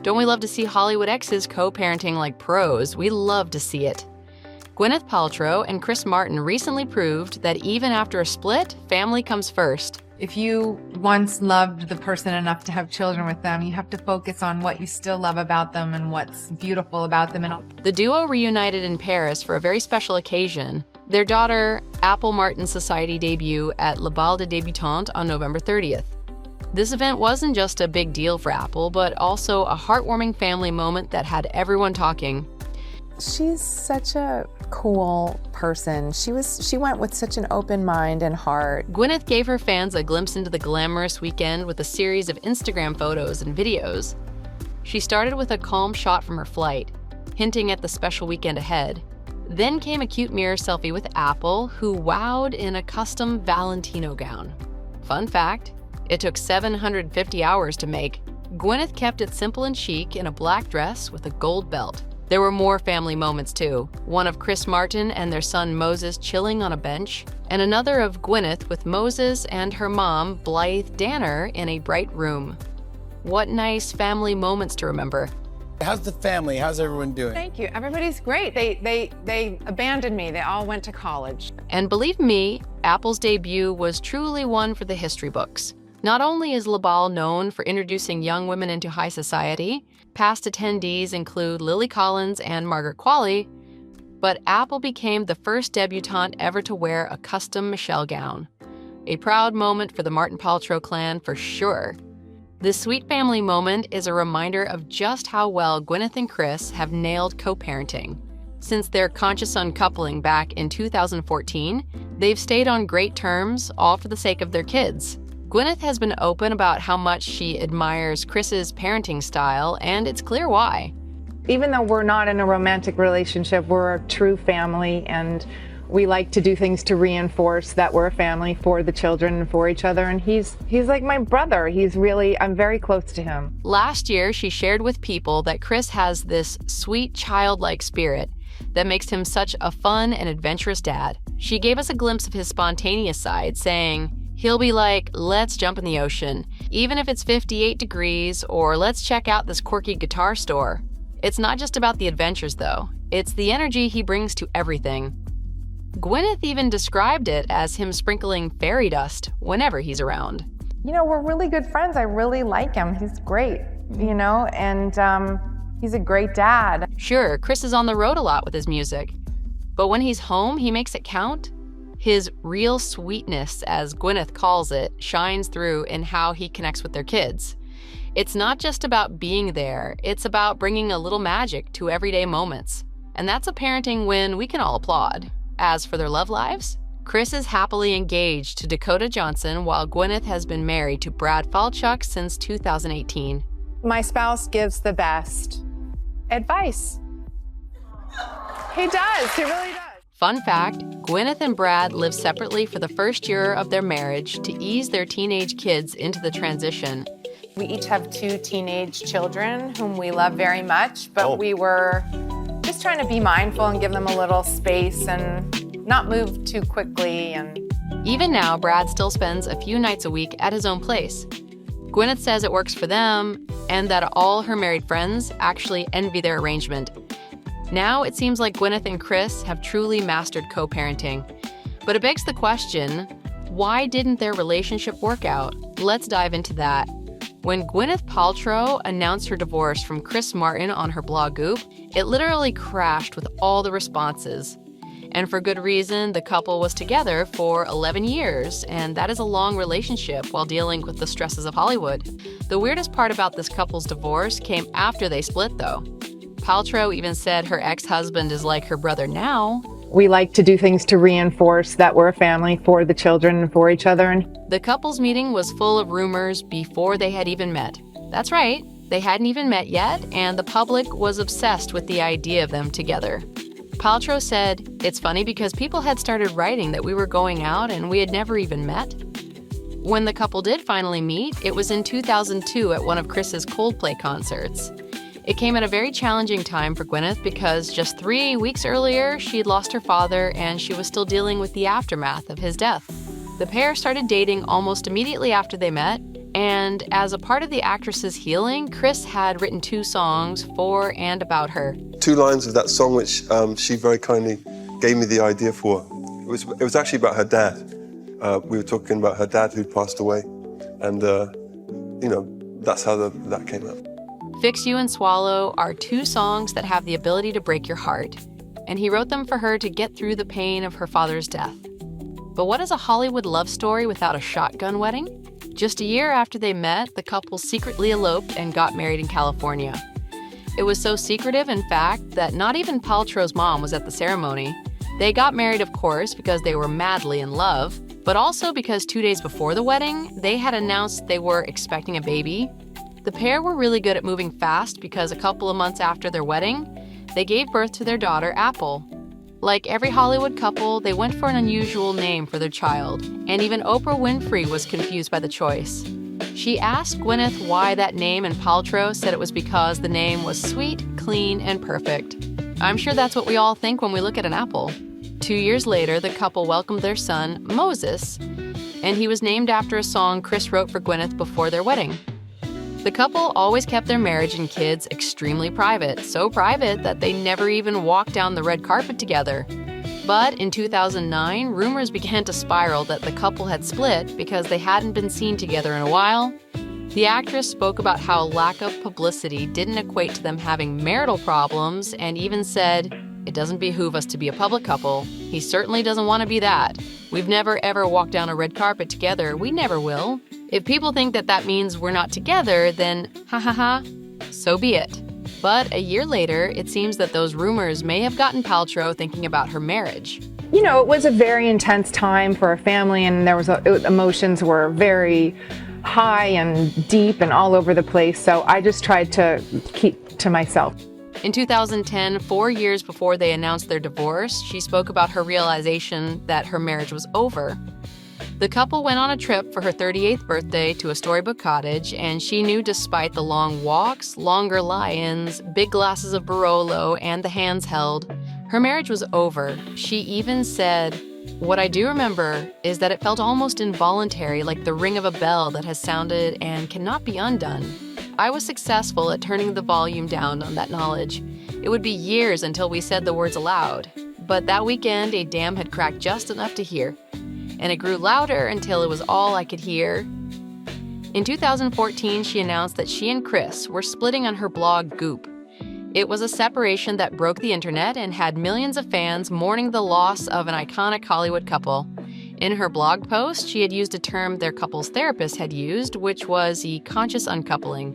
Don't we love to see Hollywood exes co-parenting like pros? We love to see it. Gwyneth Paltrow and Chris Martin recently proved that even after a split, family comes first. If you once loved the person enough to have children with them, you have to focus on what you still love about them and what's beautiful about them. The duo reunited in Paris for a very special occasion. Their daughter, Apple Martin Society debut at Le Bal des Débutantes on November 30th. This event wasn't just a big deal for Apple, but also a heartwarming family moment that had everyone talking. She's such a cool person. She went with such an open mind and heart. Gwyneth gave her fans a glimpse into the glamorous weekend with a series of Instagram photos and videos. She started with a calm shot from her flight, hinting at the special weekend ahead. Then came a cute mirror selfie with Apple, who wowed in a custom Valentino gown. Fun fact, it took 750 hours to make. Gwyneth kept it simple and chic in a black dress with a gold belt. There were more family moments too. One of Chris Martin and their son Moses chilling on a bench, and another of Gwyneth with Moses and her mom, Blythe Danner, in a bright room. What nice family moments to remember. How's the family? How's everyone doing? Thank you. Everybody's great. They abandoned me. They all went to college. And believe me, Apple's debut was truly one for the history books. Not only is Le Bal known for introducing young women into high society, past attendees include Lily Collins and Margaret Qualley, but Apple became the first debutante ever to wear a custom Michelle gown. A proud moment for the Martin Paltrow clan for sure. This sweet family moment is a reminder of just how well Gwyneth and Chris have nailed co-parenting. Since their conscious uncoupling back in 2014, they've stayed on great terms, all for the sake of their kids. Gwyneth has been open about how much she admires Chris's parenting style, and it's clear why. Even though we're not in a romantic relationship, we're a true family, and we like to do things to reinforce that we're a family for the children and for each other. And he's like my brother. I'm very close to him. Last year, she shared with People that Chris has this sweet, childlike spirit that makes him such a fun and adventurous dad. She gave us a glimpse of his spontaneous side, saying, he'll be like, let's jump in the ocean, even if it's 58 degrees, or let's check out this quirky guitar store. It's not just about the adventures, though. It's the energy he brings to everything. Gwyneth even described it as him sprinkling fairy dust whenever he's around. You know, we're really good friends. I really like him. He's great, and he's a great dad. Sure, Chris is on the road a lot with his music, but when he's home, he makes it count. His real sweetness, as Gwyneth calls it, shines through in how he connects with their kids. It's not just about being there, it's about bringing a little magic to everyday moments. And that's a parenting win we can all applaud. As for their love lives, Chris is happily engaged to Dakota Johnson, while Gwyneth has been married to Brad Falchuk since 2018. My spouse gives the best advice. He does, he really does. Fun fact, Gwyneth and Brad lived separately for the first year of their marriage to ease their teenage kids into the transition. We each have 2 teenage children whom we love very much, but we were just trying to be mindful and give them a little space and not move too quickly. And even now, Brad still spends a few nights a week at his own place. Gwyneth says it works for them and that all her married friends actually envy their arrangement. Now it seems like Gwyneth and Chris have truly mastered co-parenting. But it begs the question, why didn't their relationship work out? Let's dive into that. When Gwyneth Paltrow announced her divorce from Chris Martin on her blog Goop, it literally crashed with all the responses. And for good reason, the couple was together for 11 years, and that is a long relationship while dealing with the stresses of Hollywood. The weirdest part about this couple's divorce came after they split, though. Paltrow even said her ex-husband is like her brother now. We like to do things to reinforce that we're a family for the children and for each other. And the couple's meeting was full of rumors before they had even met. That's right, they hadn't even met yet, and the public was obsessed with the idea of them together. Paltrow said, "It's funny because people had started writing that we were going out and we had never even met." When the couple did finally meet, it was in 2002 at one of Chris's Coldplay concerts. It came at a very challenging time for Gwyneth because just 3 weeks earlier, she'd lost her father and she was still dealing with the aftermath of his death. The pair started dating almost immediately after they met, And as a part of the actress's healing, Chris had written 2 songs for and about her. 2 lines of that song which she very kindly gave me the idea for. It was actually about her dad. We were talking about her dad who passed away, and that's how that came out. Fix You and Swallow are 2 songs that have the ability to break your heart, and he wrote them for her to get through the pain of her father's death. But what is a Hollywood love story without a shotgun wedding? Just a year after they met, the couple secretly eloped and got married in California. It was so secretive, in fact, that not even Paltrow's mom was at the ceremony. They got married, of course, because they were madly in love, but also because 2 days before the wedding, they had announced they were expecting a baby. The pair were really good at moving fast because a couple of months after their wedding, they gave birth to their daughter, Apple. Like every Hollywood couple, they went for an unusual name for their child, and even Oprah Winfrey was confused by the choice. She asked Gwyneth why that name, and Paltrow said it was because the name was sweet, clean, and perfect. I'm sure that's what we all think when we look at an apple. 2 years later, the couple welcomed their son, Moses, and he was named after a song Chris wrote for Gwyneth before their wedding. The couple always kept their marriage and kids extremely private, so private that they never even walked down the red carpet together. But in 2009, rumors began to spiral that the couple had split because they hadn't been seen together in a while. The actress spoke about how lack of publicity didn't equate to them having marital problems, and even said, "It doesn't behoove us to be a public couple. He certainly doesn't want to be that. We've never ever walked down a red carpet together. We never will. If people think that that means we're not together, then so be it." But a year later, it seems that those rumors may have gotten Paltrow thinking about her marriage. You know, it was a very intense time for our family, and emotions were very high and deep and all over the place. So I just tried to keep to myself. In 2010, 4 years before they announced their divorce, she spoke about her realization that her marriage was over. The couple went on a trip for her 38th birthday to a storybook cottage, and she knew despite the long walks, longer lie-ins, big glasses of Barolo, and the hands held, her marriage was over. She even said, "What I do remember is that it felt almost involuntary, like the ring of a bell that has sounded and cannot be undone. I was successful at turning the volume down on that knowledge. It would be years until we said the words aloud. But that weekend, a dam had cracked just enough to hear. And it grew louder until it was all I could hear." In 2014, she announced that she and Chris were splitting on her blog Goop. It was a separation that broke the internet and had millions of fans mourning the loss of an iconic Hollywood couple. In her blog post, she had used a term their couple's therapist had used, which was the conscious uncoupling.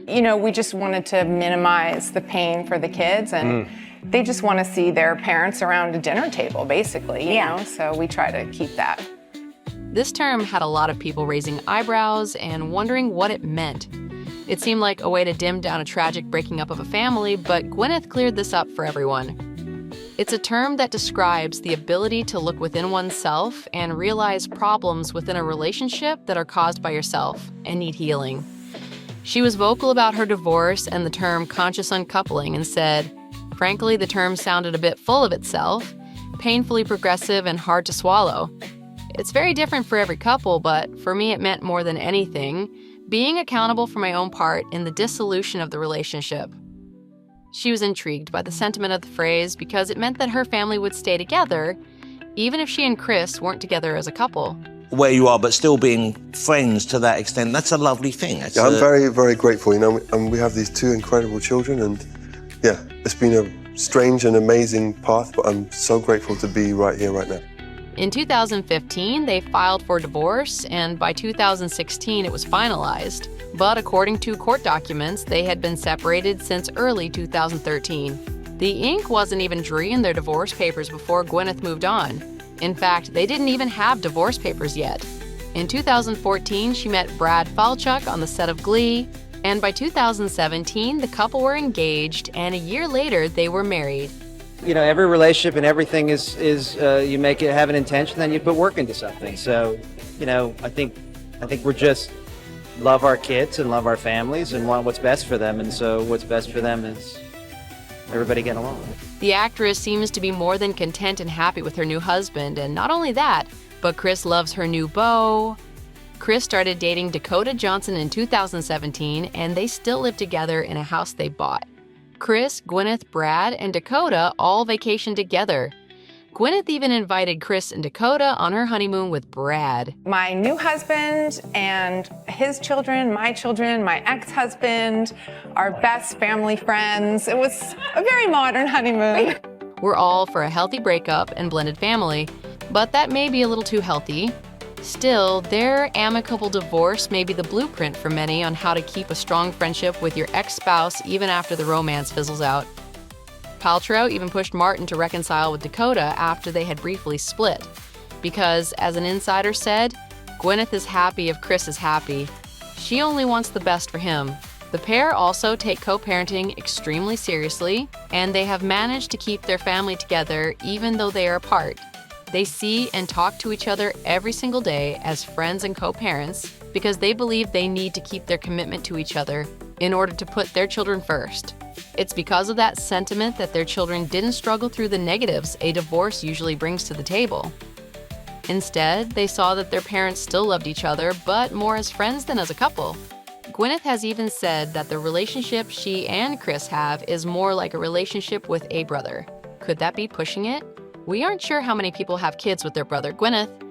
You know, we just wanted to minimize the pain for the kids, and they just want to see their parents around a dinner table, basically, you know, so we try to keep that. This term had a lot of people raising eyebrows and wondering what it meant. It seemed like a way to dim down a tragic breaking up of a family, but Gwyneth cleared this up for everyone. It's a term that describes the ability to look within oneself and realize problems within a relationship that are caused by yourself and need healing. She was vocal about her divorce and the term conscious uncoupling and said, "Frankly, the term sounded a bit full of itself, painfully progressive and hard to swallow. It's very different for every couple, but for me it meant more than anything, being accountable for my own part in the dissolution of the relationship." She was intrigued by the sentiment of the phrase because it meant that her family would stay together, even if she and Chris weren't together as a couple. Where you are, but still being friends to that extent, that's a lovely thing. Yeah, I'm very, very grateful, and we have these 2 incredible children, and yeah, it's been a strange and amazing path, but I'm so grateful to be right here, right now. In 2015, they filed for divorce, and by 2016, it was finalized. But according to court documents, they had been separated since early 2013. The ink wasn't even dry in their divorce papers before Gwyneth moved on. In fact, they didn't even have divorce papers yet. In 2014, she met Brad Falchuk on the set of Glee, and by 2017, the couple were engaged, and a year later, they were married. You know, every relationship and everything is you make it have an intention, then you put work into something. So, you know, I think we're just love our kids and love our families and want what's best for them. And so what's best for them is everybody get along. The actress seems to be more than content and happy with her new husband, and not only that, but Chris loves her new beau, Chris started dating Dakota Johnson in 2017, and they still live together in a house they bought. Chris, Gwyneth, Brad, and Dakota all vacationed together. Gwyneth even invited Chris and Dakota on her honeymoon with Brad. My new husband and his children, my ex-husband, our best family friends. It was a very modern honeymoon. We're all for a healthy breakup and blended family, but that may be a little too healthy. Still, their amicable divorce may be the blueprint for many on how to keep a strong friendship with your ex-spouse even after the romance fizzles out. Paltrow even pushed Martin to reconcile with Dakota after they had briefly split, because, as an insider said, Gwyneth is happy if Chris is happy. She only wants the best for him. The pair also take co-parenting extremely seriously, and they have managed to keep their family together even though they are apart. They see and talk to each other every single day as friends and co-parents because they believe they need to keep their commitment to each other in order to put their children first. It's because of that sentiment that their children didn't struggle through the negatives a divorce usually brings to the table. Instead, they saw that their parents still loved each other, but more as friends than as a couple. Gwyneth has even said that the relationship she and Chris have is more like a relationship with a brother. Could that be pushing it? We aren't sure how many people have kids with their brother Gwyneth,